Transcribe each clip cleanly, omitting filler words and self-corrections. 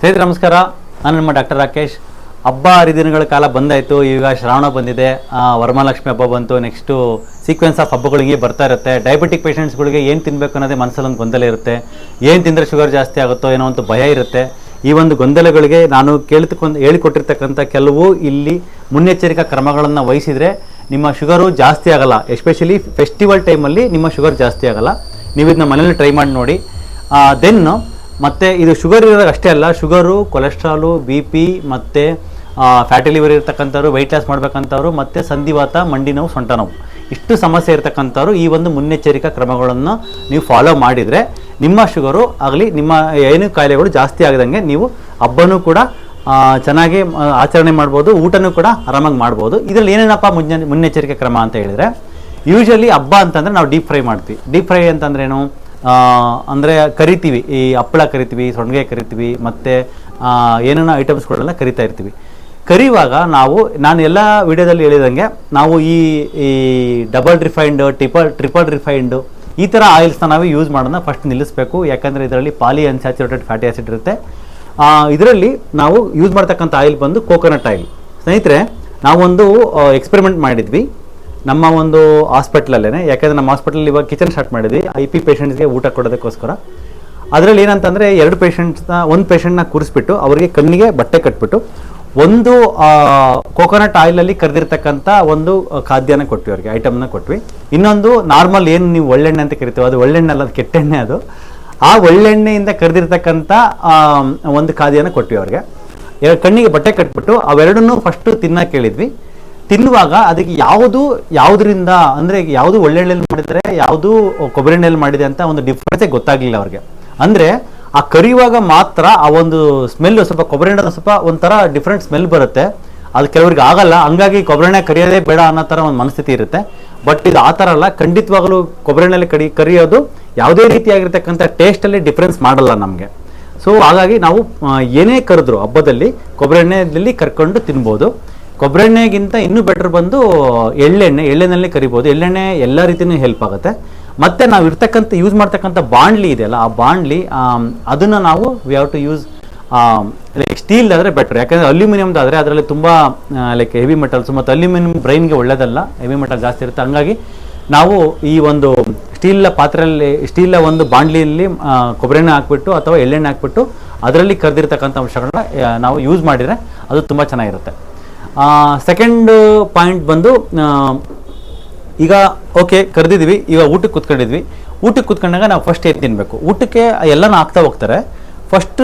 ಸ್ನೇಹಿತರೆ ನಮಸ್ಕಾರ, ನಾನು ನಿಮ್ಮ ಡಾಕ್ಟರ್ ರಾಕೇಶ್. ಹಬ್ಬ ಹರಿದಿನಗಳ ಕಾಲ ಬಂದಾಯಿತು. ಈಗ ಶ್ರಾವಣ ಬಂದಿದೆ, ವರಮಹಾಲಕ್ಷ್ಮಿ ಹಬ್ಬ ಬಂತು. ನೆಕ್ಸ್ಟು ಸೀಕ್ವೆನ್ಸ್ ಆಫ್ ಹಬ್ಬಗಳಿಗೆ ಬರ್ತಾ ಇರುತ್ತೆ. ಡಯಾಬಿಟಿಕ್ ಪೇಷಂಟ್ಸ್ಗಳಿಗೆ ಏನು ತಿನ್ನಬೇಕು ಅನ್ನೋದೇ ಮನಸ್ಸಲ್ಲೊಂದು ಗೊಂದಲ ಇರುತ್ತೆ. ಏನು ತಿಂದರೆ ಶುಗರ್ ಜಾಸ್ತಿ ಆಗುತ್ತೋ ಏನೋ ಅಂತ ಭಯ ಇರುತ್ತೆ. ಈ ಒಂದು ಗೊಂದಲಗಳಿಗೆ ನಾನು ಹೇಳಿಕೊಟ್ಟಿರ್ತಕ್ಕಂಥ ಕೆಲವು ಇಲ್ಲಿ ಮುನ್ನೆಚ್ಚರಿಕಾ ಕ್ರಮಗಳನ್ನು ವಹಿಸಿದರೆ ನಿಮ್ಮ ಶುಗರು ಜಾಸ್ತಿ ಆಗಲ್ಲ. ಎಸ್ಪೆಷಲಿ ಫೆಸ್ಟಿವಲ್ ಟೈಮಲ್ಲಿ ನಿಮ್ಮ ಶುಗರ್ ಜಾಸ್ತಿ ಆಗಲ್ಲ. ನೀವು ಇದನ್ನ ಮನೇಲಿ ಟ್ರೈ ಮಾಡಿ ನೋಡಿ. ದೆನ್ ಮತ್ತು ಇದು ಶುಗರ್ ಇರೋದು ಅಷ್ಟೇ ಅಲ್ಲ, ಶುಗರು, ಕೊಲೆಸ್ಟ್ರಾಲು, BP ಮತ್ತು ಫ್ಯಾಟಿ ಲಿವರ್ ಇರ್ತಕ್ಕಂಥವ್ರು, ವೆಯ್ಟ್ ಲಾಸ್ ಮಾಡ್ಬೇಕಂಥವ್ರು, ಮತ್ತು ಸಂಧಿವಾತ, ಮಂಡಿ ನೋವು, ಸೊಂಟ ನೋವು, ಇಷ್ಟು ಸಮಸ್ಯೆ ಇರ್ತಕ್ಕಂಥವ್ರು ಈ ಒಂದು ಮುನ್ನೆಚ್ಚರಿಕಾ ಕ್ರಮಗಳನ್ನು ನೀವು ಫಾಲೋ ಮಾಡಿದರೆ ನಿಮ್ಮ ಶುಗರು ಆಗಲಿ ನಿಮ್ಮ ಏನು ಕಾಯಿಲೆಗಳು ಜಾಸ್ತಿ ಆಗದಂಗೆ ನೀವು ಹಬ್ಬನೂ ಕೂಡ ಚೆನ್ನಾಗಿ ಆಚರಣೆ ಮಾಡ್ಬೋದು, ಊಟನೂ ಕೂಡ ಆರಾಮಾಗಿ ಮಾಡ್ಬೋದು. ಇದರಲ್ಲಿ ಏನೇನಪ್ಪ ಮುನ್ನೆಚ್ಚರಿಕೆ ಕ್ರಮ ಅಂತ ಹೇಳಿದರೆ, ಯೂಶ್ವಲಿ ಹಬ್ಬ ಅಂತಂದರೆ ನಾವು ಡೀಪ್ ಫ್ರೈ ಮಾಡ್ತೀವಿ. ಡೀಪ್ ಫ್ರೈ ಅಂತಂದ್ರೇನು ಅಂದರೆ ಕರಿತೀವಿ, ಈ ಹಪ್ಪಳ ಕರಿತೀವಿ, ಸೊಂಡಿಗೆ ಕರಿತೀವಿ, ಮತ್ತು ಏನೇನೋ ಐಟಮ್ಸ್ಗಳೆಲ್ಲ ಕರಿತಾ ಇರ್ತೀವಿ. ಕರಿಯುವಾಗ ನಾನು ಎಲ್ಲ ವಿಡಿಯೋದಲ್ಲಿ ಹೇಳಿದಂಗೆ ನಾವು ಈ ಡಬಲ್ ರಿಫೈನ್ಡ್, ಟ್ರಿಪಲ್ ರಿಫೈನ್ಡ್ ಈ ಥರ ಆಯಿಲ್ಸ್ನ ನಾವು ಯೂಸ್ ಮಾಡೋದನ್ನ ಫಸ್ಟ್ ನಿಲ್ಲಿಸಬೇಕು. ಯಾಕಂದರೆ ಇದರಲ್ಲಿ ಪಾಲಿ ಅನ್ಸ್ಯಾಚುರೇಟೆಡ್ ಫ್ಯಾಟಿ ಆ್ಯಸಿಡ್ ಇರುತ್ತೆ. ಇದರಲ್ಲಿ ನಾವು ಯೂಸ್ ಮಾಡ್ತಕ್ಕಂಥ ಆಯಿಲ್ ಬಂದು ಕೋಕೋನಟ್ ಆಯಿಲ್. ಸ್ನೇಹಿತರೆ, ನಾವೊಂದು ಎಕ್ಸ್ಪೆರಿಮೆಂಟ್ ಮಾಡಿದ್ವಿ ನಮ್ಮ ಒಂದು ಹಾಸ್ಪಿಟ್ಲಲ್ಲೇ. ಯಾಕೆಂದರೆ ನಮ್ಮ ಹಾಸ್ಪಿಟಲ್ ಇವಾಗ ಕಿಚನ್ ಸ್ಟಾರ್ಟ್ ಮಾಡಿದ್ವಿ IP ಪೇಷಂಟ್ಸ್ಗೆ ಊಟ ಕೊಡೋದಕ್ಕೋಸ್ಕರ. ಅದರಲ್ಲಿ ಏನಂತಂದರೆ ಒಂದು ಪೇಷಂಟ್ನ ಕೂರಿಸ್ಬಿಟ್ಟು ಅವರಿಗೆ ಕಣ್ಣಿಗೆ ಬಟ್ಟೆ ಕಟ್ಬಿಟ್ಟು ಒಂದು ಕೋಕೋನಟ್ ಆಯಿಲಲ್ಲಿ ಕರೆದಿರ್ತಕ್ಕಂಥ ಒಂದು ಖಾದ್ಯನ ಕೊಟ್ವಿ, ಅವ್ರಿಗೆ ಐಟಮ್ನ ಕೊಟ್ವಿ. ಇನ್ನೊಂದು ನಾರ್ಮಲ್ ಏನು ನೀವು ಒಳ್ಳೆಣ್ಣೆ ಅಂತ ಕರಿತೀವಿ, ಅದು ಒಳ್ಳೆಣ್ಣೆ ಅಲ್ಲ, ಅದು ಕೆಟ್ಟೆಣ್ಣೆ. ಅದು ಆ ಒಳ್ಳೆಣ್ಣೆಯಿಂದ ಕರೆದಿರ್ತಕ್ಕಂಥ ಒಂದು ಖಾದ್ಯನ ಕೊಟ್ವಿ ಅವ್ರಿಗೆ. ಕಣ್ಣಿಗೆ ಬಟ್ಟೆ ಕಟ್ಬಿಟ್ಟು ಅವೆರಡನ್ನೂ ಫಸ್ಟು ತಿನ್ನಕ್ಕೆ ಹೇಳಿದ್ವಿ. ತಿನ್ನುವಾಗ ಅದಕ್ಕೆ ಯಾವುದರಿಂದ ಅಂದರೆ ಯಾವುದು ಒಳ್ಳೆಣ್ಣೆಯಲ್ಲಿ ಮಾಡಿದರೆ ಯಾವುದು ಕೊಬ್ಬರಿ ಎಣ್ಣೆಯಲ್ಲಿ ಮಾಡಿದೆ ಅಂತ ಒಂದು ಡಿಫ್ರೆನ್ಸೇ ಗೊತ್ತಾಗಲಿಲ್ಲ ಅವ್ರಿಗೆ. ಅಂದರೆ ಆ ಕರಿಯುವಾಗ ಮಾತ್ರ ಆ ಒಂದು ಸ್ಮೆಲ್ಲು ಸ್ವಲ್ಪ ಕೊಬ್ಬರಿ ಎಣ್ಣೆ ಸ್ವಲ್ಪ ಒಂಥರ ಡಿಫ್ರೆಂಟ್ ಸ್ಮೆಲ್ ಬರುತ್ತೆ. ಅದು ಕೆಲವ್ರಿಗೆ ಆಗಲ್ಲ. ಹಂಗಾಗಿ ಕೊಬ್ಬರಿ ಎಣ್ಣೆ ಕರಿಯೋದೇ ಬೇಡ ಅನ್ನೋ ಥರ ಒಂದು ಮನಸ್ಥಿತಿ ಇರುತ್ತೆ. ಬಟ್ ಇದು ಆ ಥರ ಅಲ್ಲ. ಖಂಡಿತವಾಗಲೂ ಕೊಬ್ಬರಿ ಎಣ್ಣೆಯಲ್ಲಿ ಕರಿಯೋದು ಯಾವುದೇ ರೀತಿಯಾಗಿರ್ತಕ್ಕಂಥ ಟೇಸ್ಟಲ್ಲಿ ಡಿಫ್ರೆನ್ಸ್ ಮಾಡಲ್ಲ ನಮಗೆ. ಸೊ ಹಾಗಾಗಿ ನಾವು ಏನೇ ಕರೆದ್ರು ಹಬ್ಬದಲ್ಲಿ ಕೊಬ್ಬರಿ ಎಣ್ಣೆಯಲ್ಲಿ ಕರ್ಕೊಂಡು ತಿನ್ಬೋದು. ಕೊಬ್ಬರಿ ಎಣ್ಣೆಗಿಂತ ಇನ್ನೂ ಬೆಟರ್ ಬಂದು ಎಳ್ಳೆಣ್ಣೆಯಲ್ಲಿ ಕರಿಬೋದು. ಎಳ್ಳೆಣ್ಣೆ ಎಲ್ಲ ರೀತಿಯೂ ಹೆಲ್ಪ್ ಆಗುತ್ತೆ. ಮತ್ತು ನಾವು ಯೂಸ್ ಮಾಡ್ತಕ್ಕಂಥ ಬಾಂಡ್ಲಿ ಇದೆಯಲ್ಲ, ಆ ಬಾಂಡ್ಲಿ ಅದನ್ನು ನಾವು we have to use like steel ಆದರೆ ಬೆಟರ್. ಯಾಕಂದರೆ ಅಲ್ಯೂಮಿನಿಯಮ್ದಾದರೆ ಅದರಲ್ಲಿ ತುಂಬ ಲೈಕ್ ಹೆವಿ ಮೆಟಲ್ಸ್, ಮತ್ತು ಅಲ್ಯೂಮಿನಿಯಂ ಬ್ರೈನ್ಗೆ ಒಳ್ಳೆಯದಲ್ಲ, ಹೆವಿ ಮೆಟಲ್ ಜಾಸ್ತಿ ಇರುತ್ತೆ. ಹಂಗಾಗಿ ನಾವು ಈ ಒಂದು ಸ್ಟೀಲ್ ಒಂದು ಬಾಂಡ್ಲಿಯಲ್ಲಿ ಕೊಬ್ಬರಿ ಎಣ್ಣೆ ಹಾಕ್ಬಿಟ್ಟು ಅಥವಾ ಎಳ್ಳೆಣ್ಣೆ ಹಾಕ್ಬಿಟ್ಟು ಅದರಲ್ಲಿ ಕರೆದಿರ್ತಕ್ಕಂಥ ಅಂಶಗಳನ್ನ ನಾವು ಯೂಸ್ ಮಾಡಿದರೆ ಅದು ತುಂಬ ಚೆನ್ನಾಗಿರುತ್ತೆ. ಸೆಕೆಂಡ್ ಪಾಯಿಂಟ್ ಬಂದು, ಈಗ ಓಕೆ ಕರೆದಿದ್ವಿ, ಈಗ ಊಟಕ್ಕೆ ಕೂತ್ಕೊಂಡಾಗ ನಾವು ಫಸ್ಟ್ ಏನು ತಿನ್ನಬೇಕು, ಊಟಕ್ಕೆ ಎಲ್ಲನೂ ಆಗ್ತಾ ಹೋಗ್ತಾರೆ. ಫಸ್ಟ್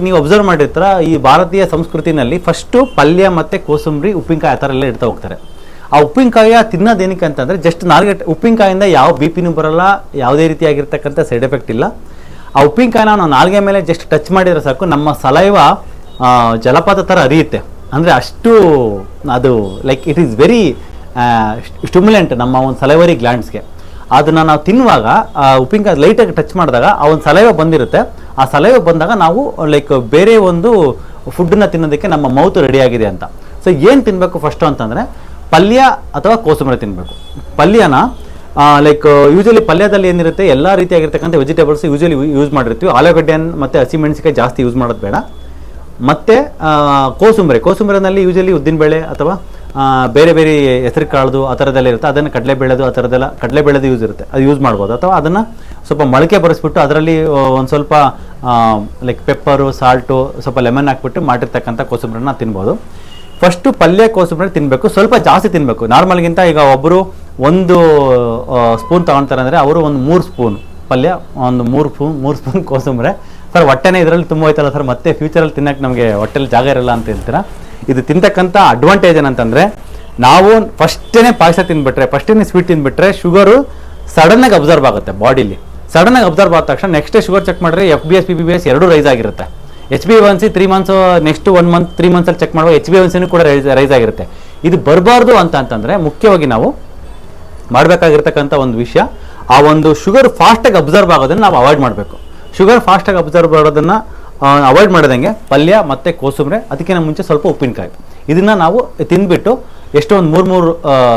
ನೀವು ಅಬ್ಸರ್ವ್ ಮಾಡಿರ್ತೀರ, ಈ ಭಾರತೀಯ ಸಂಸ್ಕೃತಿನಲ್ಲಿ ಫಸ್ಟು ಪಲ್ಯ ಮತ್ತು ಕೋಸಂಬರಿ, ಉಪ್ಪಿನಕಾಯಿ ಆ ಥರ ಎಲ್ಲ ಇಡ್ತಾ ಹೋಗ್ತಾರೆ. ಆ ಉಪ್ಪಿನಕಾಯಿ ತಿನ್ನೋದೇನಕ್ಕೆ ಅಂತಂದರೆ ಜಸ್ಟ್ ಉಪ್ಪಿನಕಾಯಿಂದ ಯಾವ BP ಬರಲ್ಲ, ಯಾವುದೇ ರೀತಿಯಾಗಿರ್ತಕ್ಕಂಥ ಸೈಡ್ ಎಫೆಕ್ಟ್ ಇಲ್ಲ. ಆ ಉಪ್ಪಿನಕಾಯಿನ ನಾವು ನಾಲ್ಗೆ ಮೇಲೆ ಜಸ್ಟ್ ಟಚ್ ಮಾಡಿದರೆ ಸಾಕು, ನಮ್ಮ ಸಲೈವ ಜಲಪಾತ ಥರ ಹರಿಯುತ್ತೆ. ಅಂದರೆ ಅಷ್ಟು ಅದು like it is very stimulant ನಮ್ಮ ಒಂದು ಸಲೈವರಿ ಗ್ಲ್ಯಾಂಡ್ಸ್ಗೆ. ಅದನ್ನು ನಾವು ತಿನ್ನುವಾಗ ಉಪ್ಪಿನಕಾಯಿ ಲೈಟಾಗಿ ಟಚ್ ಮಾಡಿದಾಗ ಆ ಒಂದು ಸಲೈವ ಬಂದಿರುತ್ತೆ. ಆ ಸಲೈವ ಬಂದಾಗ ನಾವು ಲೈಕ್ ಬೇರೆ ಒಂದು ಫುಡ್ಡನ್ನ ತಿನ್ನೋದಕ್ಕೆ ನಮ್ಮ ಮೌತ್ ರೆಡಿಯಾಗಿದೆ ಅಂತ. ಸೊ ಏನು ತಿನ್ನಬೇಕು ಫಸ್ಟು ಅಂತಂದರೆ ಪಲ್ಯ ಅಥವಾ ಕೋಸಂಬರಿ ತಿನ್ನಬೇಕು. ಪಲ್ಯನ ಲೈಕ್ ಯೂಶಲಿ ಪಲ್ಯದಲ್ಲಿ ಏನಿರುತ್ತೆ ಎಲ್ಲ ರೀತಿಯಾಗಿರ್ತಕ್ಕಂಥ ವೆಜಿಟೇಬಲ್ಸ್ ಯೂಶಲಿ ಯೂಸ್ ಮಾಡಿರ್ತೀವಿ. ಆಲೂಗಡ್ಡೆ ಮತ್ತು ಹಸಿಮೆಣಸಿಕಾಯಿ ಜಾಸ್ತಿ ಯೂಸ್ ಮಾಡೋದು ಬೇಡ. ಮತ್ತು ಕೋಸಂಬರಿನಲ್ಲಿ ಯೂಶಲಿ ಉದ್ದಿನಬೇಳೆ ಅಥವಾ ಬೇರೆ ಬೇರೆ ಹೆಸರು ಕಾಳ್ದು ಆ ಥರದ್ದೆಲ್ಲ ಇರುತ್ತೆ. ಅದನ್ನು ಕಡಲೆಬೇಳೆದು ಆ ಥರದ್ದೆಲ್ಲ ಕಡಲೆಬೇಳೆದು ಯೂಸ್ ಇರುತ್ತೆ, ಅದು ಯೂಸ್ ಮಾಡ್ಬೋದು. ಅಥವಾ ಅದನ್ನು ಸ್ವಲ್ಪ ಮೊಳಕೆ ಬರೆಸ್ಬಿಟ್ಟು ಅದರಲ್ಲಿ ಒಂದು ಸ್ವಲ್ಪ ಲೈಕ್ ಪೆಪ್ಪರು, ಸಾಲ್ಟು, ಸ್ವಲ್ಪ ಲೆಮನ್ ಹಾಕ್ಬಿಟ್ಟು ಮಾಡಿರ್ತಕ್ಕಂಥ ಕೋಸಂಬರಿನ ತಿನ್ಬೋದು. ಫಸ್ಟು ಪಲ್ಯ ಕೋಸಂಬರಿ ತಿನ್ನಬೇಕು, ಸ್ವಲ್ಪ ಜಾಸ್ತಿ ತಿನ್ನಬೇಕು. ನಾರ್ಮಲ್ಗಿಂತ ಈಗ ಒಬ್ಬರು 1 ಸ್ಪೂನ್ ತೊಗೊಳ್ತಾರೆ ಅಂದರೆ ಅವರು ಒಂದು 3 ಸ್ಪೂನ್ ಪಲ್ಯ, ಒಂದು 3 ಸ್ಪೂನ್ ಕೋಸಂಬರಿ. ಸರ್ ಹೊಟ್ಟೆನೇ ಇದರಲ್ಲಿ ತುಂಬ ಹೋಯ್ತಲ್ಲ ಸರ್, ಮತ್ತೆ ಫ್ಯೂಚರಲ್ಲಿ ತಿನ್ನಕ್ಕೆ ನಮಗೆ ಹೊಟ್ಟೆಲಿ ಜಾಗ ಇರಲ್ಲ ಅಂತ ಹೇಳ್ತೀರಾ. ಇದು ತಿಂತಕ್ಕಂಥ ಅಡ್ವಾಂಟೇಜ್ ಏನಂತಂದರೆ, ನಾವು ಫಸ್ಟೇ ಪಾಯಸ ತಿಂದುಬಿಟ್ರೆ, ಫಸ್ಟೇ ಸ್ವೀಟ್ ತಿಂದುಬಿಟ್ರೆ ಶುಗರು ಸಡನ್ನಾಗಿ ಅಬ್ಸರ್ವ್ ಆಗುತ್ತೆ ಬಾಡಿಲಿ. ಸಡನ್ನಾಗಿ ಅಬ್ಸರ್ವ್ ಆದ ತಕ್ಷಣ ನೆಕ್ಸ್ಟ್ ಶುಗರ್ ಚೆಕ್ ಮಾಡಿದ್ರೆ FBS PBS ಎರಡೂ ರೈಸ್ ಆಗಿರುತ್ತೆ. HbA1c 3 ಮಂತ್ಸ್, ನೆಕ್ಸ್ಟ್ 1 ಮಂತ್ 3 ಮಂತ್ಸಲ್ಲಿ ಚೆಕ್ ಮಾಡುವಾಗ HbA1c ಕೂಡ ರೈಸ್ ಆಗಿರುತ್ತೆ. ಇದು ಬರಬಾರ್ದು ಅಂತಂದರೆ ಮುಖ್ಯವಾಗಿ ನಾವು ಮಾಡಬೇಕಾಗಿರ್ತಕ್ಕಂಥ ಒಂದು ವಿಷಯ, ಆ ಒಂದು ಶುಗರ್ ಫಾಸ್ಟಾಗಿ ಅಬ್ಸರ್ವ್ ಆಗೋದನ್ನು ನಾವು ಅವಾಯ್ಡ್ ಮಾಡಬೇಕು. ಶುಗರ್ ಫಾಸ್ಟಾಗಿ ಅಬ್ಸರ್ವ್ ಮಾಡೋದನ್ನು ಅವಾಯ್ಡ್ ಮಾಡೋದಂಗೆ ಪಲ್ಯ ಮತ್ತು ಕೋಸಂಬರಿ, ಅದಕ್ಕಿಂತ ಮುಂಚೆ ಸ್ವಲ್ಪ ಉಪ್ಪಿನಕಾಯಿ, ಇದನ್ನು ನಾವು ತಿಂದ್ಬಿಟ್ಟು ಎಷ್ಟು ಒಂದು 3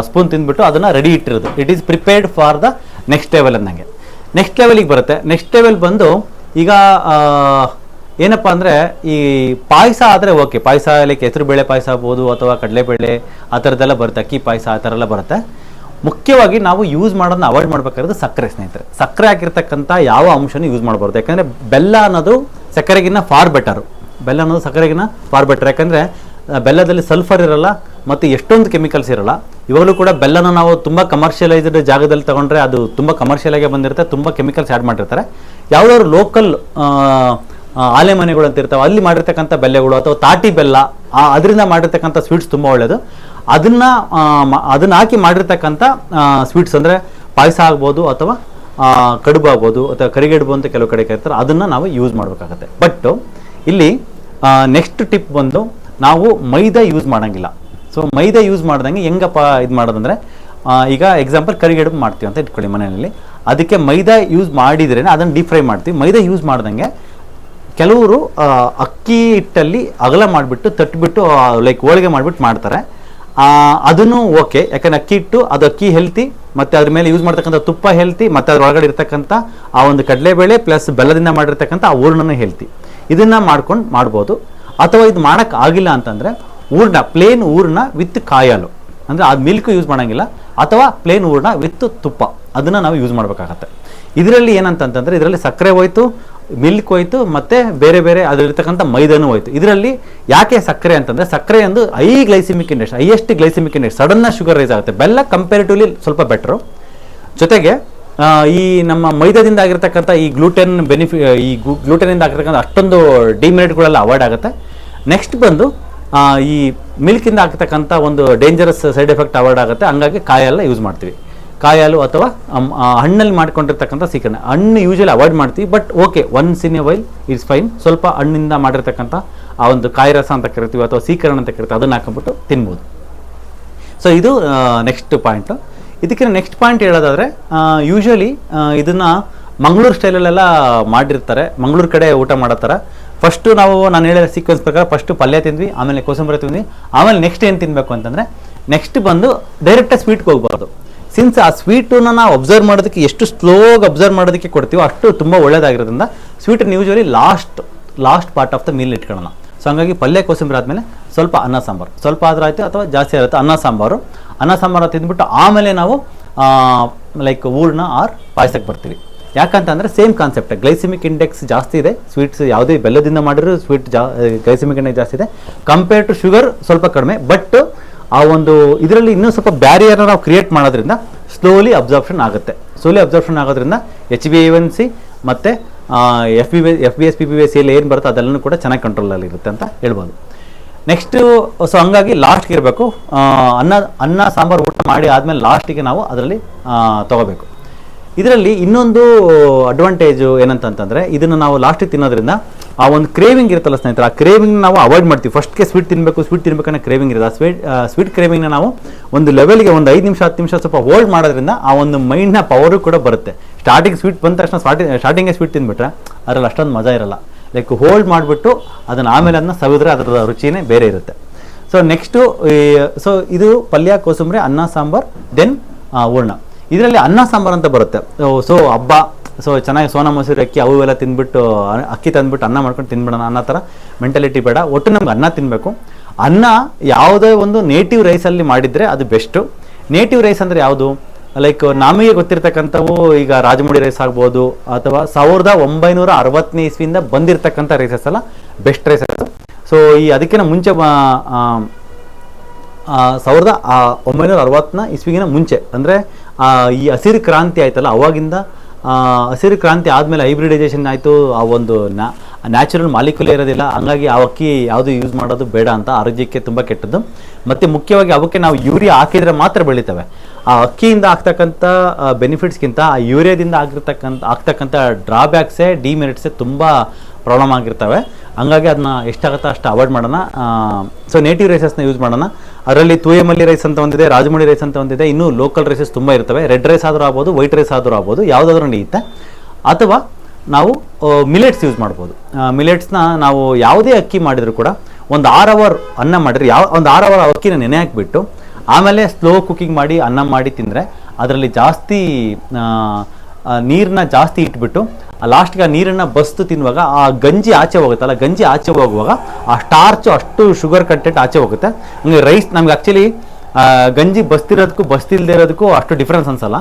ಸ್ಪೂನ್ ತಿಂದ್ಬಿಟ್ಟು ಅದನ್ನು ರೆಡಿ ಇಟ್ಟಿರೋದು. It is prepared for the next level ಅನ್ನಂಗೆ. ನೆಕ್ಸ್ಟ್ ಲೆವೆಲಿಗೆ ಬರುತ್ತೆ. ನೆಕ್ಸ್ಟ್ ಲೆವೆಲ್ ಬಂದು ಈಗ ಏನಪ್ಪ ಅಂದರೆ ಈ ಪಾಯಸ ಆದರೆ ಓಕೆ, ಪಾಯಸ ಲೈಕ್ ಹೆಸರು ಬೇಳೆ ಪಾಯಸ ಆಗ್ಬೋದು ಅಥವಾ ಕಡಲೆಬೇಳೆ ಆ ಥರದ್ದೆಲ್ಲ ಬರುತ್ತೆ, ಅಕ್ಕಿ ಪಾಯಸ ಆ ಥರ ಎಲ್ಲ ಬರುತ್ತೆ. ಮುಖ್ಯವಾಗಿ ನಾವು ಯೂಸ್ ಮಾಡೋದನ್ನ ಅವಾಯ್ಡ್ ಮಾಡಬೇಕಾದ್ರೆ ಸಕ್ಕರೆ ಸ್ನೇಹಿತರೆ. ಸಕ್ಕರೆ ಹಾಕಿರ್ತಕ್ಕಂಥ ಯಾವ ಅಂಶನೂ ಯೂಸ್ ಮಾಡಬಾರ್ದು. ಯಾಕಂದರೆ ಬೆಲ್ಲ ಅನ್ನೋದು ಸಕ್ಕರೆಗಿನ್ನ ಫಾರ್ ಬೆಟರು. ಬೆಲ್ಲ ಅನ್ನೋದು ಸಕ್ಕರೆಗಿನ್ನ ಫಾರ್ ಬೆಟರ್. ಯಾಕಂದರೆ ಬೆಲ್ಲದಲ್ಲಿ ಸಲ್ಫರ್ ಇರಲ್ಲ ಮತ್ತು ಎಷ್ಟೊಂದು ಕೆಮಿಕಲ್ಸ್ ಇರಲ್ಲ. ಇವಾಗಲೂ ಕೂಡ ಬೆಲ್ಲನ ನಾವು ತುಂಬ ಕಮರ್ಷಿಯಲೈಸ್ಡ್ ಜಾಗದಲ್ಲಿ ತೊಗೊಂಡ್ರೆ ಅದು ತುಂಬ ಕಮರ್ಷಿಯಲಾಗೆ ಬಂದಿರುತ್ತೆ, ತುಂಬ ಕೆಮಿಕಲ್ಸ್ ಆ್ಯಡ್ ಮಾಡಿರ್ತಾರೆ. ಯಾವುದಾದ್ರು ಲೋಕಲ್ ಆಲೆ ಮನೆಗಳು ಅಂತ ಇರ್ತಾವೆ, ಅಲ್ಲಿ ಮಾಡಿರ್ತಕ್ಕಂಥ ಬೆಲ್ಲೆಗಳು ಅಥವಾ ತಾಟಿ ಬೆಲ್ಲ ಅದರಿಂದ ಮಾಡಿರ್ತಕ್ಕಂಥ ಸ್ವೀಟ್ಸ್ ತುಂಬ ಒಳ್ಳೆಯದು. ಅದನ್ನು ಹಾಕಿ ಮಾಡಿರ್ತಕ್ಕಂಥ ಸ್ವೀಟ್ಸ್ ಅಂದರೆ ಪಾಯಸ ಆಗ್ಬೋದು ಅಥವಾ ಕಡುಬು ಆಗ್ಬೋದು ಅಥವಾ ಕರಿಗಡುಬು ಅಂತ ಕೆಲವು ಕಡೆ ಕರೀತಾರೆ, ಅದನ್ನು ನಾವು ಯೂಸ್ ಮಾಡಬೇಕಾಗತ್ತೆ. ಬಟ್ ಇಲ್ಲಿ ನೆಕ್ಸ್ಟ್ ಟಿಪ್ ಬಂದು ನಾವು ಮೈದಾ ಯೂಸ್ ಮಾಡೋಂಗಿಲ್ಲ. ಸೊ ಮೈದಾ ಯೂಸ್ ಮಾಡ್ದಂಗೆ ಹೆಂಗಪ್ಪ ಇದು ಮಾಡೋದಂದರೆ, ಈಗ ಎಕ್ಸಾಂಪಲ್ ಕರಿಗಡುಬು ಮಾಡ್ತೀವಿ ಅಂತ ಇಟ್ಕೊಳ್ಳಿ ಮನೆಯಲ್ಲಿ, ಅದಕ್ಕೆ ಮೈದಾ ಯೂಸ್ ಮಾಡಿದ್ರೇ ಅದನ್ನು ಡೀಪ್ ಫ್ರೈ ಮಾಡ್ತೀವಿ. ಮೈದಾ ಯೂಸ್ ಮಾಡ್ದಂಗೆ ಕೆಲವರು ಅಕ್ಕಿ ಹಿಟ್ಟಲ್ಲಿ ಅಗಲ ಮಾಡಿಬಿಟ್ಟು ತಟ್ಬಿಟ್ಟು ಲೈಕ್ ಹೋಳಿಗೆ ಮಾಡಿಬಿಟ್ಟು ಮಾಡ್ತಾರೆ. ಅದನ್ನು ಓಕೆ, ಯಾಕಂದರೆ ಅಕ್ಕಿ ಹಿಟ್ಟು ಅದು ಅಕ್ಕಿ ಹೆಲ್ತಿ, ಮತ್ತು ಅದ್ರ ಮೇಲೆ ಯೂಸ್ ಮಾಡ್ತಕ್ಕಂಥ ತುಪ್ಪ ಹೆಲ್ತಿ, ಮತ್ತು ಅದ್ರೊಳಗಡೆ ಇರ್ತಕ್ಕಂಥ ಆ ಒಂದು ಕಡಲೆಬೇಳೆ ಪ್ಲಸ್ ಬೆಲ್ಲದಿಂದ ಮಾಡಿರ್ತಕ್ಕಂಥ ಆ ಹೂರ್ಣನೂ ಹೆಲ್ತಿ. ಇದನ್ನು ಮಾಡ್ಬೋದು. ಅಥವಾ ಇದು ಮಾಡೋಕ್ಕೆ ಆಗಿಲ್ಲ ಅಂತಂದರೆ ಹೂರ್ಣ, ಪ್ಲೇನ್ ಹೂರ್ಣ ವಿತ್ ಕಾಯಾಲು, ಅಂದರೆ ಅದು ಮಿಲ್ಕ್ ಯೂಸ್ ಮಾಡೋಂಗಿಲ್ಲ, ಅಥವಾ ಪ್ಲೇನ್ ಹೂರ್ಣ ವಿತ್ ತುಪ್ಪ ಅದನ್ನು ನಾವು ಯೂಸ್ ಮಾಡಬೇಕಾಗತ್ತೆ. ಇದರಲ್ಲಿ ಏನಂತಂತಂದರೆ ಇದರಲ್ಲಿ ಸಕ್ಕರೆ ಹೋಯ್ತು, ಮಿಲ್ಕ್ ಹೋಯ್ತು, ಮತ್ತು ಬೇರೆ ಬೇರೆ ಅದರಲ್ಲಿರ್ತಕ್ಕಂಥ ಮೈದಾನೂ ಹೋಯ್ತು. ಇದರಲ್ಲಿ ಯಾಕೆ ಸಕ್ಕರೆ ಅಂತಂದರೆ ಸಕ್ಕರೆ ಒಂದು ಹೈಯೆಸ್ಟ್ ಗ್ಲೈಸಿಮಿಕ್ ಇಂಡೆಕ್ಸ್, ಸಡನ್ನ ಶುಗರ್ ರೈಸ್ ಆಗುತ್ತೆ. ಬೆಲ್ಲ ಕಂಪೇರಿಟಿವ್ಲಿ ಸ್ವಲ್ಪ ಬೆಟ್ರು. ಜೊತೆಗೆ ಈ ನಮ್ಮ ಮೈದಾದಿಂದ ಆಗಿರ್ತಕ್ಕಂಥ ಈ ಗ್ಲೂಟೆನಿಂದ ಆಗಿರ್ತಕ್ಕಂಥ ಅಷ್ಟೊಂದು ಡಿಮೆರಿಟ್ಗಳೆಲ್ಲ ಅವಾಯ್ಡ್ ಆಗುತ್ತೆ. ನೆಕ್ಸ್ಟ್ ಬಂದು ಈ ಮಿಲ್ಕಿಂದ ಆಗ್ತಕ್ಕಂಥ ಒಂದು ಡೇಂಜರಸ್ ಸೈಡ್ ಎಫೆಕ್ಟ್ ಅವಾಯ್ಡ್ ಆಗುತ್ತೆ. ಹಂಗಾಗಿ ಕಾಯೆಲ್ಲ ಯೂಸ್ ಮಾಡ್ತೀವಿ. ಕಾಯಾಲು ಅಥವಾ ಹಣ್ಣಲ್ಲಿ ಮಾಡ್ಕೊಂಡಿರ್ತಕ್ಕಂಥ ಸೀಕರಣೆ, ಹಣ್ಣು ಯೂಶಲಿ ಅವಾಯ್ಡ್ ಮಾಡ್ತೀವಿ. But okay, once in a while it's fine. ಸ್ವಲ್ಪ ಹಣ್ಣಿಂದ ಮಾಡಿರ್ತಕ್ಕಂಥ ಆ ಒಂದು ಕಾಯಿ ರಸ ಅಂತ ಕರಿತೀವಿ ಅಥವಾ ಸೀಕರಣೆ ಅಂತ ಕರಿತೀವಿ, ಅದನ್ನು ಹಾಕೊಂಡ್ಬಿಟ್ಟು ತಿನ್ಬೋದು. ಸೊ ಇದು ನೆಕ್ಸ್ಟ್ ಪಾಯಿಂಟು. ಇದಕ್ಕಿಂತ ನೆಕ್ಸ್ಟ್ ಪಾಯಿಂಟ್ ಹೇಳೋದಾದರೆ, ಯೂಶಲಿ ಇದನ್ನು ಮಂಗಳೂರು ಸ್ಟೈಲಲ್ಲೆಲ್ಲ ಮಾಡಿರ್ತಾರೆ. ಮಂಗಳೂರು ಕಡೆ ಊಟ ಮಾಡೋ ಥರ ಫಸ್ಟು ನಾನು ಹೇಳಿದ ಸೀಕ್ವೆನ್ಸ್ ಪ್ರಕಾರ ಫಸ್ಟು ಪಲ್ಯ ತಿಂದ್ವಿ, ಆಮೇಲೆ ಕೋಸಂಬರಿ ತಿಂದ್ವಿ, ಆಮೇಲೆ ನೆಕ್ಸ್ಟ್ ಏನು ತಿನ್ನಬೇಕು ಅಂತಂದರೆ ನೆಕ್ಸ್ಟ್ ಬಂದು ಡೈರೆಕ್ಟಾಗಿ ಸ್ವೀಟ್ಗೆ ಹೋಗ್ಬಾರ್ದು. ಸಿನ್ಸ್ ಆ ಸ್ವೀಟನ್ನು ನಾವು ಅಬ್ಸರ್ವ್ ಮಾಡೋದಕ್ಕೆ ಎಷ್ಟು ಸ್ಲೋಗಿ ಅಬ್ಸರ್ವ್ ಮಾಡೋದಕ್ಕೆ ಕೊಡ್ತೀವೋ ಅಷ್ಟು ತುಂಬ ಒಳ್ಳೇದಾಗಿರೋದ್ರಿಂದ ಸ್ವೀಟನ್ನು usually last part of the meal ಇಟ್ಕೊಳ್ಳೋಣ. ಸೊ ಹಂಗಾಗಿ ಪಲ್ಯ ಕೋಸಂಬರಿ ಆದಮೇಲೆ ಸ್ವಲ್ಪ ಅನ್ನ ಸಾಂಬಾರು, ಸ್ವಲ್ಪ ಆದರೂ ಆಯಿತು ಅಥವಾ ಜಾಸ್ತಿ ಆಗುತ್ತೆ ಅನ್ನ ಸಾಂಬಾರು ತಿಂದ್ಬಿಟ್ಟು ಆಮೇಲೆ ನಾವು ಲೈಕ್ ಹೂರ್ಣ ಆರ್ ಪಾಯಸಕ್ಕೆ ಬರ್ತೀವಿ. ಯಾಕಂತಂದರೆ ಸೇಮ್ ಕಾನ್ಸೆಪ್ಟ್, ಗ್ಲೈಸಿಮಿಕ್ ಇಂಡೆಕ್ಸ್ ಜಾಸ್ತಿ ಇದೆ ಸ್ವೀಟ್ಸ್, ಯಾವುದೇ ಬೆಲ್ಲದಿಂದ ಮಾಡಿರೋ ಸ್ವೀಟ್ ಗ್ಲೈಸಿಮಿಕ್ ಇಂಡೆಕ್ಸ್ ಜಾಸ್ತಿ ಇದೆ ಕಂಪೇರ್ ಟು ಶುಗರ್ ಸ್ವಲ್ಪ ಕಡಿಮೆ. ಬಟ್ ಆ ಒಂದು ಇದರಲ್ಲಿ ಇನ್ನೂ ಸ್ವಲ್ಪ ಬ್ಯಾರಿಯರ್ನ ನಾವು ಕ್ರಿಯೇಟ್ ಮಾಡೋದ್ರಿಂದ ಸ್ಲೋಲಿ ಅಬ್ಸಾರ್ಪ್ಷನ್ ಆಗೋದ್ರಿಂದ HbA1c ಮತ್ತು FBS PBS ಎಲ್ಲ ಏನು ಬರುತ್ತೆ ಅದೆಲ್ಲನೂ ಕೂಡ ಚೆನ್ನಾಗಿ ಕಂಟ್ರೋಲಲ್ಲಿ ಇರುತ್ತೆ ಅಂತ ಹೇಳ್ಬೋದು. ನೆಕ್ಸ್ಟು ಸೊ ಹಂಗಾಗಿ ಲಾಸ್ಟ್ಗೆ ಇರಬೇಕು. ಅನ್ನ ಸಾಂಬಾರು ಊಟ ಮಾಡಿ ಆದಮೇಲೆ ಲಾಸ್ಟಿಗೆ ನಾವು ಅದರಲ್ಲಿ ತೊಗೋಬೇಕು. ಇದರಲ್ಲಿ ಇನ್ನೊಂದು ಅಡ್ವಾಂಟೇಜು ಏನಂತಂದರೆ ಇದನ್ನು ನಾವು ಲಾಸ್ಟಿಗೆ ತಿನ್ನೋದ್ರಿಂದ ಆ ಒಂದು ಕ್ರೇವಿಂಗ್ ಇರುತ್ತಲ್ಲ ಸ್ನೇಹಿತರೆ, ಆ ಕ್ರೇವಿಂಗ್ನ ನಾವು ಅವಾಯ್ಡ್ ಮಾಡ್ತೀವಿ. ಫಸ್ಟ್ಗೆ ಸ್ವೀಟ್ ತಿನ್ನಬೇಕನ್ನೋ ಕ್ರೇವಿಂಗ್ ಇರುತ್ತೆ. ಆ ಸ್ವೀಟ್ ಕ್ರೇವಿಂಗ್ನ ನಾವು ಒಂದು ಲೆವೆಲ್ಗೆ ಒಂದು 5 ನಿಮಿಷ 10 ನಿಮಿಷ ಸ್ವಲ್ಪ ಹೋಲ್ಡ್ ಮಾಡೋದ್ರಿಂದ ಆ ಒಂದು ಮೈಂಡ್ನ ಪವರು ಕೂಡ ಬರುತ್ತೆ. ಸ್ಟಾರ್ಟಿಂಗ್ ಸ್ವೀಟ್ ಬಂದ ತಕ್ಷಣ ಸ್ಟಾರ್ಟಿಂಗೇ ಸ್ವೀಟ್ ತಿಂದುಬಿಟ್ರೆ ಅದರಲ್ಲಿ ಅಷ್ಟೊಂದು ಮಜಾ ಇರಲ್ಲ. ಲೈಕ್ ಹೋಲ್ಡ್ ಮಾಡಿಬಿಟ್ಟು ಅದನ್ನು ಆಮೇಲೆ ಅದನ್ನ ಸವಿದ್ರೆ ಅದರ ರುಚಿನೇ ಬೇರೆ ಇರುತ್ತೆ. ಸೊ ನೆಕ್ಸ್ಟು ಇದು ಪಲ್ಯ ಕೋಸಂಬರಿ ಅನ್ನ ಸಾಂಬಾರ್ ದೆನ್ ಹೂರ್ಣ. ಇದರಲ್ಲಿ ಅನ್ನ ಸಾಂಬಾರು ಅಂತ ಬರುತ್ತೆ. ಸೊ ಹಬ್ಬ ಚೆನ್ನಾಗಿ ಸೋನಾ ಮೊಸರು ಅಕ್ಕಿ ಅವೆಲ್ಲ ತಿಂದ್ಬಿಟ್ಟು ಅಕ್ಕಿ ತಂದುಬಿಟ್ಟು ಅನ್ನ ಮಾಡ್ಕೊಂಡು ತಿನ್ಬಿಡೋಣ ಅನ್ನೋ ಥರ ಮೆಂಟಾಲಿಟಿ ಬೇಡ. ಒಟ್ಟು ನಮ್ಗೆ ಅನ್ನ ತಿನ್ನಬೇಕು. ಅನ್ನ ಯಾವುದೇ ಒಂದು ನೇಟಿವ್ ರೈಸಲ್ಲಿ ಮಾಡಿದರೆ ಅದು ಬೆಸ್ಟು. ನೇಟಿವ್ ರೈಸ್ ಅಂದರೆ ಯಾವುದು? ಲೈಕ್ ನಮಗೆ ಗೊತ್ತಿರ್ತಕ್ಕಂಥವು ಈಗ ರಾಜಮುಡಿ ರೈಸ್ ಆಗ್ಬೋದು ಅಥವಾ 1960ನೇ ಇಸ್ವಿಯಿಂದ ಬಂದಿರತಕ್ಕಂಥ ರೈಸಸ್ ಎಲ್ಲ ಬೆಸ್ಟ್ ರೈಸಸ್. ಸೊ ಅದಕ್ಕಿಂತ ಮುಂಚೆ 1960ನ ಇಸ್ವಿಗಿನ ಮುಂಚೆ ಅಂದರೆ ಈ ಹಸಿರು ಕ್ರಾಂತಿ ಆಯ್ತಲ್ಲ, ಅವಾಗಿಂದ ಹಸಿರು ಕ್ರಾಂತಿ ಆದಮೇಲೆ ಹೈಬ್ರಿಡೈಸೇಷನ್ ಆಯಿತು. ಆ ಒಂದು ನ್ಯಾಚುರಲ್ ಮಾಲಿಕ್ಯುಲೇ ಇರೋದಿಲ್ಲ. ಹಂಗಾಗಿ ಆ ಅಕ್ಕಿ ಯಾವುದು ಯೂಸ್ ಮಾಡೋದು ಬೇಡ ಅಂತ, ಆರೋಗ್ಯಕ್ಕೆ ತುಂಬ ಕೆಟ್ಟದ್ದು. ಮತ್ತು ಮುಖ್ಯವಾಗಿ ಅವಕ್ಕೆ ನಾವು ಯೂರಿಯಾ ಹಾಕಿದರೆ ಮಾತ್ರ ಬೆಳೀತವೆ. ಆ ಅಕ್ಕಿಯಿಂದ ಆಗ್ತಕ್ಕಂಥ ಬೆನಿಫಿಟ್ಸ್ಗಿಂತ ಆ ಯೂರಿಯಾದಿಂದ ಆಗ್ತಕ್ಕಂಥ ಡ್ರಾಬ್ಯಾಕ್ಸೇ ಡಿಮೆರಿಟ್ಸೇ ತುಂಬ ಪ್ರಾಬ್ಲಮ್ ಆಗಿರ್ತವೆ. ಹಂಗಾಗಿ ಅದನ್ನ ಎಷ್ಟಾಗುತ್ತೋ ಅಷ್ಟು ಅವಾಯ್ಡ್ ಮಾಡೋಣ. ಸೊ ನೇಟಿವ್ ರೈಸಸ್ನ ಯೂಸ್ ಮಾಡೋಣ. ಅದರಲ್ಲಿ ತೂಯಮಲ್ಲಿ ರೈಸ್ ಅಂತ ಒಂದಿದೆ, ರಾಜಮುಡಿ ರೈಸ್ ಅಂತ ಒಂದಿದೆ, ಇನ್ನೂ ಲೋಕಲ್ ರೈಸಸ್ ತುಂಬ ಇರ್ತವೆ. ರೆಡ್ ರೈಸ್ ಆದರೂ ಆಗ್ಬೋದು, ವೈಟ್ ರೈಸ್ ಆದರೂ ಆಗ್ಬೋದು, ಯಾವುದಾದ್ರೂ ನಡೆಯುತ್ತೆ. ಅಥವಾ ನಾವು ಮಿಲೆಟ್ಸ್ ಯೂಸ್ ಮಾಡ್ಬೋದು. ಮಿಲೆಟ್ಸ್ನ ನಾವು ಯಾವುದೇ ಅಕ್ಕಿ ಮಾಡಿದರೂ ಕೂಡ ಒಂದು 6 ಅವರ್ ಅನ್ನ ಮಾಡಿದ್ರೆ ಒಂದು 6 ಅವರ್ ಅಕ್ಕಿನ ನೆನೆ ಹಾಕಿಬಿಟ್ಟು ಆಮೇಲೆ ಸ್ಲೋ ಕುಕ್ಕಿಂಗ್ ಮಾಡಿ ಅನ್ನ ಮಾಡಿ ತಿಂದರೆ ಅದರಲ್ಲಿ ಜಾಸ್ತಿ ನೀರನ್ನ ಜಾಸ್ತಿ ಇಟ್ಬಿಟ್ಟು ಲಾಸ್ಟ್ಗೆ ಆ ನೀರನ್ನು ಬಸ್ತು ತಿನ್ನುವಾಗ ಆ ಗಂಜಿ ಆಚೆ ಹೋಗುತ್ತಲ್ಲ, ಗಂಜಿ ಆಚೆ ಹೋಗುವಾಗ ಆ ಸ್ಟಾರ್ಚು ಅಷ್ಟು ಶುಗರ್ ಕಂಟೆಂಟ್ ಆಚೆ ಹೋಗುತ್ತೆ. ಹಂಗೆ ರೈಸ್ ನಮ್ಗೆ ಆ್ಯಕ್ಚುಲಿ ಗಂಜಿ ಬಸ್ತಿರೋದಕ್ಕೂ ಬಸ್ತಿಲ್ದೇ ಇರೋದಕ್ಕೂ ಅಷ್ಟು ಡಿಫ್ರೆನ್ಸ್ ಅನ್ಸಲ್ಲ.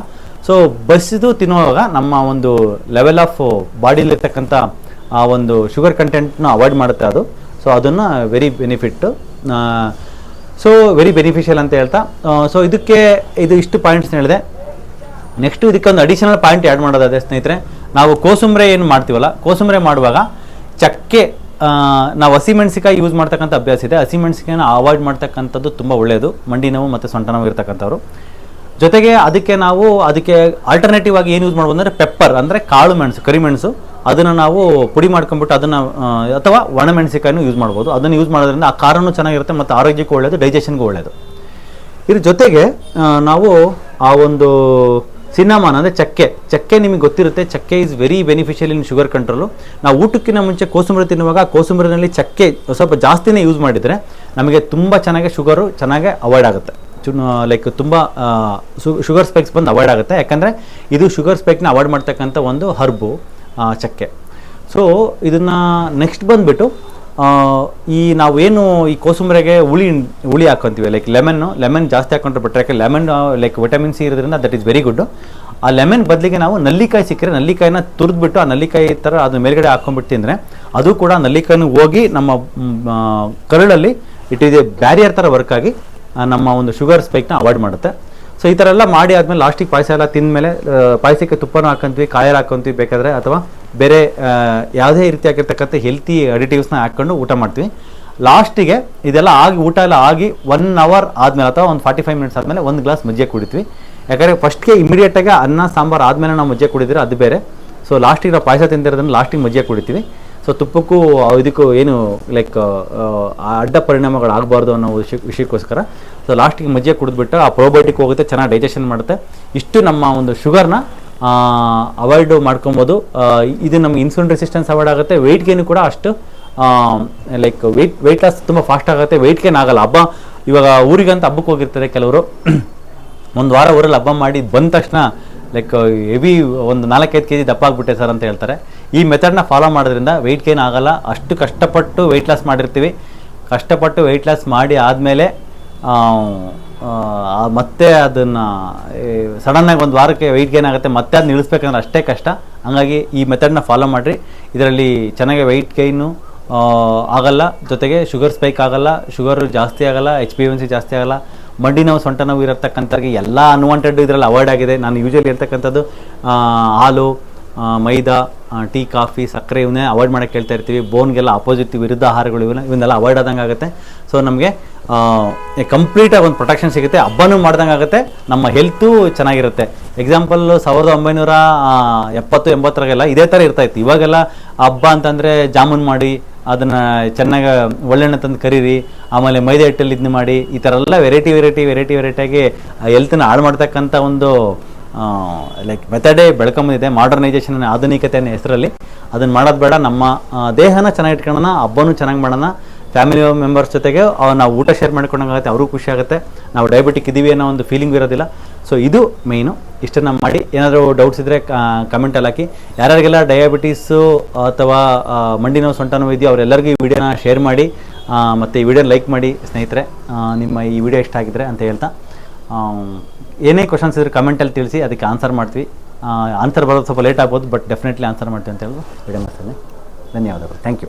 ಸೊ ಬಸ್ಸಿದು ತಿನ್ನುವಾಗ ನಮ್ಮ ಒಂದು ಲೆವೆಲ್ ಆಫ್ ಬಾಡಿಲಿರ್ತಕ್ಕಂಥ ಆ ಒಂದು ಶುಗರ್ ಕಂಟೆಂಟ್ನ ಅವಾಯ್ಡ್ ಮಾಡುತ್ತೆ ಅದು. ಸೊ ಅದನ್ನು very benefit, so very beneficial ಅಂತ ಹೇಳ್ತಾ, ಸೊ ಇದಕ್ಕೆ ಇಷ್ಟು ಪಾಯಿಂಟ್ಸ್ನ ಹೇಳಿದೆ. ನೆಕ್ಸ್ಟು ಇದಕ್ಕೊಂದು ಅಡಿಷನಲ್ ಪಾಯಿಂಟ್ ಆ್ಯಡ್ ಮಾಡೋದಾದರೆ ಸ್ನೇಹಿತರೆ, ನಾವು ಕೋಸುಂಬರೆ ಏನು ಮಾಡ್ತೀವಲ್ಲ, ಕೋಸುಂಬರೆ ಮಾಡುವಾಗ ಚಕ್ಕೆ ನಾವು ಹಸಿಮೆಣಸಿಕಾಯಿ ಯೂಸ್ ಮಾಡ್ತಕ್ಕಂಥ ಅಭ್ಯಾಸ ಇದೆ. ಹಸಿಮೆಣಸಿಕಾಯಿನ ಅವಾಯ್ಡ್ ಮಾಡ್ತಕ್ಕಂಥದ್ದು ತುಂಬ ಒಳ್ಳೆಯದು, ಮಂಡಿ ನೋವು ಮತ್ತು ಸೊಂಟ ನೋವು ಇರ್ತಕ್ಕಂಥವ್ರು. ಜೊತೆಗೆ ಅದಕ್ಕೆ ಆಲ್ಟರ್ನೇಟಿವ್ ಆಗಿ ಏನು ಯೂಸ್ ಮಾಡ್ಬೋದು ಅಂದರೆ ಪೆಪ್ಪರ್, ಅಂದರೆ ಕಾಳು ಮೆಣಸು, ಕರಿಮೆಣಸು, ಅದನ್ನು ನಾವು ಪುಡಿ ಮಾಡ್ಕೊಂಬಿಟ್ಟು ಅದನ್ನು ಅಥವಾ ಒಣಮೆಣಸಿಕಾಯಿನೂ ಯೂಸ್ ಮಾಡ್ಬೋದು. ಅದನ್ನು ಯೂಸ್ ಮಾಡೋದ್ರಿಂದ ಆ ಖಾರನೂ ಚೆನ್ನಾಗಿರುತ್ತೆ ಮತ್ತು ಆರೋಗ್ಯಕ್ಕೂ ಒಳ್ಳೆಯದು, ಡೈಜೆಷನ್ಗೂ ಒಳ್ಳೆಯದು. ಇದ್ರ ಜೊತೆಗೆ ನಾವು ಆ ಒಂದು ಸಿನ್ನಮನ್ ಅಂದರೆ ಚಕ್ಕೆ ನಿಮಗೆ ಗೊತ್ತಿರುತ್ತೆ, ಚಕ್ಕೆ is very beneficial in sugar control. ನಾವು ಊಟಕ್ಕಿಂತ ಮುಂಚೆ ಕೋಸುಂಬರಿ ತಿನ್ನುವಾಗ ಕೋಸುಂಬರಿನಲ್ಲಿ ಚಕ್ಕೆ ಸ್ವಲ್ಪ ಜಾಸ್ತಿನೇ ಯೂಸ್ ಮಾಡಿದರೆ ನಮಗೆ ತುಂಬ ಚೆನ್ನಾಗಿ ಶುಗರು ಚೆನ್ನಾಗಿ ಅವಾಯ್ಡ್ ಆಗುತ್ತೆ. ಲೈಕ್ ತುಂಬ ಶುಗರ್ ಸ್ಪೈಕ್ಸ್ ಬಂದು ಅವಾಯ್ಡ್ ಆಗುತ್ತೆ. ಯಾಕಂದರೆ ಇದು ಶುಗರ್ ಸ್ಪೈಕ್ನ ಅವಾಯ್ಡ್ ಮಾಡ್ತಕ್ಕಂಥ ಒಂದು ಹರ್ಬು ಚಕ್ಕೆ. ಸೊ ಇದನ್ನು ನೆಕ್ಸ್ಟ್ ಬಂದುಬಿಟ್ಟು ನಾವೇನು ಈ ಕೋಸುಂಬರೆಗೆ ಹುಳಿ ಹಾಕ್ಕೊಂತೀವಿ, ಲೈಕ್ ಲೆಮನ್ ಜಾಸ್ತಿ ಹಾಕೊಂಡ್ರೆ ಬೆಟ್ರೆ. ಯಾಕೆ ಲೆಮನ್ ಲೈಕ್ ವಿಟಮಿನ್ ಸಿ ಇರೋದ್ರಿಂದ ದಟ್ ಈಸ್ ವೆರಿ ಗುಡ್. ಆ ಲೆಮನ್ ಬದಲಿಗೆ ನಾವು ನಲ್ಲಿಕಾಯಿ ಸಿಕ್ಕರೆ ನಲ್ಲಿಕಾಯಿನ ತುರಿದ್ಬಿಟ್ಟು ಆ ನಲ್ಲಿಕಾಯಿ ಥರ ಅದ್ರ ಮೇಲ್ಗಡೆ ಹಾಕ್ಕೊಂಡ್ಬಿಟ್ಟು ತಿಂದರೆ ಅದು ಕೂಡ ನಲ್ಲಿಕಾಯಿನೂ ಹೋಗಿ ನಮ್ಮ ಕರುಳಲ್ಲಿ ಇಟ್ ಈಸ್ ಎ ಬ್ಯಾರಿಯರ್ ಥರ ವರ್ಕ್ ಆಗಿ ನಮ್ಮ ಒಂದು ಶುಗರ್ ಸ್ಪೈಕ್ನ ಅವಾಯ್ಡ್ ಮಾಡುತ್ತೆ. ಸೊ ಈ ಥರ ಎಲ್ಲ ಮಾಡಿ ಆದಮೇಲೆ ಲಾಸ್ಟಿಗೆ ಪಾಯಸ ಎಲ್ಲ ತಿಂದಮೇಲೆ ಪಾಯಸಕ್ಕೆ ತುಪ್ಪನೂ ಹಾಕೊಂತೀವಿ, ಕಾಯಲ್ಲಿ ಹಾಕ್ಕೊಂತೀವಿ ಬೇಕಾದರೆ, ಅಥವಾ ಬೇರೆ ಯಾವುದೇ ರೀತಿಯಾಗಿರ್ತಕ್ಕಂಥ ಹೆಲ್ತಿ ಅಡಿಟಿವ್ಸ್ನ ಹಾಕ್ಕೊಂಡು ಊಟ ಮಾಡ್ತೀವಿ. ಲಾಸ್ಟಿಗೆ ಇದೆಲ್ಲ ಆಗಿ ಊಟ ಎಲ್ಲ ಆಗಿ 1 ಅವರ್ ಆದಮೇಲೆ ಅಥವಾ ಒಂದು 45 ಮಿನಿಟ್ಸ್ ಆದಮೇಲೆ 1 ಗ್ಲಾಸ್ ಮಜ್ಜಿಗೆ ಕುಡಿತೀವಿ. ಯಾಕಂದರೆ ಫಸ್ಟ್ಗೆ ಇಮಿಡಿಯೇಟಾಗಿ ಅನ್ನ ಸಾಂಬಾರು ಆದಮೇಲೆ ನಾವು ಮಜ್ಜಿಗೆ ಕುಡಿದ್ರೆ ಅದು ಬೇರೆ. ಸೊ ಲಾಸ್ಟಿಗೆ ನಾವು ಪಾಯಸ ತಿಂದಿರೋದನ್ನು ಲಾಸ್ಟಿಗೆ ಮಜ್ಜಿಗೆ ಕುಡಿತೀವಿ. ಸೊ ತುಪ್ಪಕ್ಕೂ ಇದಕ್ಕೂ ಏನು ಲೈಕ್ ಅಡ್ಡ ಪರಿಣಾಮಗಳು ಆಗಬಾರ್ದು ಅನ್ನೋ ವಿಷಯಕ್ಕೋಸ್ಕರ ಸೊ ಲಾಸ್ಟಿಗೆ ಮಜ್ಜಿಗೆ ಕುಡಿದ್ಬಿಟ್ಟು ಆ ಪ್ರೋಬಯೋಟಿಕ್ ಹೋಗುತ್ತೆ, ಚೆನ್ನಾಗಿ ಡೈಜೆಷನ್ ಮಾಡುತ್ತೆ. ಇಷ್ಟು ನಮ್ಮ ಒಂದು ಶುಗರ್ನ ಅವಾಯ್ಡ್ ಮಾಡ್ಕೊಬೋದು. ಇದು ನಮ್ಗೆ ಇನ್ಸುಲಿನ್ ರೆಸಿಸ್ಟೆನ್ಸ್ ಅವಾಯ್ಡ್ ಆಗುತ್ತೆ. ವೆಯ್ಟ್ ಗೇನು ಕೂಡ ಅಷ್ಟು ಲೈಕ್ ವೆಯ್ಟ್ ಲಾಸ್ ತುಂಬ ಫಾಸ್ಟ್ ಆಗುತ್ತೆ, ವೆಯ್ಟ್ ಗೇನ್ ಆಗಲ್ಲ. ಇವಾಗ ಊರಿಗಂತ ಹಬ್ಬಕ್ಕೆ ಹೋಗಿರ್ತಾರೆ ಕೆಲವರು, ಒಂದು ವಾರ ಊರಲ್ಲಿ ಹಬ್ಬ ಮಾಡಿ ಬಂದ ತಕ್ಷಣ ಲೈಕ್ ಹೆವಿ ಒಂದು 4-5 kg ದಪ್ಪ ಆಗಿಬಿಟ್ಟೆ ಸರ್ ಅಂತ ಹೇಳ್ತಾರೆ. ಈ ಮೆಥಡ್ನ ಫಾಲೋ ಮಾಡೋದ್ರಿಂದ ವೆಯ್ಟ್ ಗೇನ್ ಆಗಲ್ಲ. ಅಷ್ಟು ಕಷ್ಟಪಟ್ಟು ವೆಯ್ಟ್ ಲಾಸ್ ಮಾಡಿರ್ತೀವಿ, ಕಷ್ಟಪಟ್ಟು ವೆಯ್ಟ್ ಲಾಸ್ ಮಾಡಿ ಆದಮೇಲೆ ಮತ್ತೆ ಅದನ್ನು ಸಡನ್ನಾಗಿ ಒಂದು ವಾರಕ್ಕೆ ವೆಯ್ಟ್ ಗೇನ್ ಆಗುತ್ತೆ, ಮತ್ತೆ ಅದನ್ನ ಇಳಿಸ್ಬೇಕಂದ್ರೆ ಅಷ್ಟೇ ಕಷ್ಟ. ಹಂಗಾಗಿ ಈ ಮೆಥಡ್ನ ಫಾಲೋ ಮಾಡಿರಿ, ಇದರಲ್ಲಿ ಚೆನ್ನಾಗಿ ವೆಯ್ಟ್ ಗೈನು ಆಗಲ್ಲ, ಜೊತೆಗೆ ಶುಗರ್ ಸ್ಪೈಕ್ ಆಗಲ್ಲ, ಶುಗರ್ ಜಾಸ್ತಿ ಆಗಲ್ಲ, HbA1c ಜಾಸ್ತಿ ಆಗಲ್ಲ, ಮಂಡಿ ನೋವು ಸೊಂಟ ನೋವು ಇರತಕ್ಕಂಥವ್ರಿಗೆ ಎಲ್ಲ ಅನ್ವಾಂಟೆಡ್ ಇದರಲ್ಲಿ ಅವಾಯ್ಡ್ ಆಗಿದೆ. ನಾನು ಯೂಶಲಿ ಇರ್ತಕ್ಕಂಥದ್ದು ಹಾಲು, ಮೈದಾ, ಟೀ, ಕಾಫಿ, ಸಕ್ಕರೆ ಇವನ್ನೇ ಅವಾಯ್ಡ್ ಮಾಡೋಕ್ಕೆ ಹೇಳ್ತಾ ಇರ್ತೀವಿ. ಬೋನ್ಗೆಲ್ಲ ಅಪೋಸಿಟ್ ವಿರುದ್ಧ ಆಹಾರಗಳು ಇವನ್ನೆಲ್ಲ ಅವಾಯ್ಡ್ ಆದಂಗೆ ಆಗುತ್ತೆ. ಸೊ ನಮಗೆ ಕಂಪ್ಲೀಟಾಗಿ ಒಂದು ಪ್ರೊಟೆಕ್ಷನ್ ಸಿಗುತ್ತೆ, ಹಬ್ಬನೂ ಮಾಡ್ದಂಗೆ ಆಗುತ್ತೆ, ನಮ್ಮ ಹೆಲ್ತು ಚೆನ್ನಾಗಿರುತ್ತೆ. ಎಕ್ಸಾಂಪಲ್ 1970-80 ಇದೇ ಥರ ಇರ್ತಾಯಿತ್ತು. ಇವಾಗೆಲ್ಲ ಹಬ್ಬ ಅಂತಂದರೆ ಜಾಮೂನ್ ಮಾಡಿ ಅದನ್ನು ಚೆನ್ನಾಗಿ ಒಳ್ಳೆಣ್ಣೆ ತಂದು ಕರೀರಿ, ಆಮೇಲೆ ಮೈದಾ ಹಿಟ್ಟಲ್ಲಿ ಇದನ್ನ ಮಾಡಿ, ಈ ಥರ ಎಲ್ಲ ವೆರೈಟಿಯಾಗಿ ಹೆಲ್ತನ್ನ ಹಾಳು ಮಾಡ್ತಕ್ಕಂಥ ಒಂದು ಲೈಕ್ ಮೆಥಡೇ ಬೆಳ್ಕೊಂಬಂದಿದೆ. ಮಾಡರ್ನೈಸೇಷನ್ ಆಧುನಿಕತೆಯ ಹೆಸರಲ್ಲಿ ಅದನ್ನು ಮಾಡೋದು ಬೇಡ. ನಮ್ಮ ದೇಹನ ಚೆನ್ನಾಗಿ ಇಟ್ಕೊಳ್ಳೋಣ, ಹಬ್ಬನೂ ಚೆನ್ನಾಗಿ ಮಾಡೋಣ. ಫ್ಯಾಮಿಲಿ ಮೆಂಬರ್ಸ್ ಜೊತೆಗೆ ನಾವು ಊಟ ಶೇರ್ ಮಾಡ್ಕೊಂಡಾಗುತ್ತೆ, ಅವ್ರಿಗೂ ಖುಷಿ ಆಗುತ್ತೆ. ನಾವು ಡಯಾಬಿಟಿಕ್ ಇದ್ದೀವಿ ಅನ್ನೋ ಒಂದು ಫೀಲಿಂಗ್ ಇರೋದಿಲ್ಲ. ಸೊ ಇದು ಮೇಯ್ನು. ಇಷ್ಟನ್ನು ಮಾಡಿ ಏನಾದರೂ ಡೌಟ್ಸ್ ಇದ್ದರೆ ಕಮೆಂಟಲ್ಲಿ ಹಾಕಿ. ಯಾರ್ಯಾರಿಗೆಲ್ಲ ಡಯಾಬಿಟೀಸು ಅಥವಾ ಮಂಡಿ ನೋವು ಸೊಂಟ ನೋವು ಇದೆಯೋ ಅವರೆಲ್ಲರಿಗೂ ಈ ವಿಡಿಯೋನ ಶೇರ್ ಮಾಡಿ, ಮತ್ತು ಈ ವಿಡಿಯೋನ ಲೈಕ್ ಮಾಡಿ ಸ್ನೇಹಿತರೆ, ನಿಮ್ಮ ಈ ವಿಡಿಯೋ ಇಷ್ಟ ಆಗಿದ್ರೆ ಅಂತ ಹೇಳ್ತಾ, ಏನೇ ಕ್ವಶನ್ಸ್ ಇದ್ದರೆ ಕಮೆಂಟಲ್ಲಿ ತಿಳಿಸಿ, ಅದಕ್ಕೆ ಆನ್ಸರ್ ಮಾಡ್ತೀವಿ. ಆನ್ಸರ್ ಬರೋದು ಸ್ವಲ್ಪ ಲೇಟ್ ಆಗ್ಬೋದು, ಬಟ್ ಡೆಫಿನೆಟ್ಲಿ ಆನ್ಸರ್ ಮಾಡ್ತೀವಿ ಅಂತ ಹೇಳೋದು ವಿಡಿಯೋ ಮಾಡ್ತೀನಿ. ಧನ್ಯವಾದಗಳು. Thank you.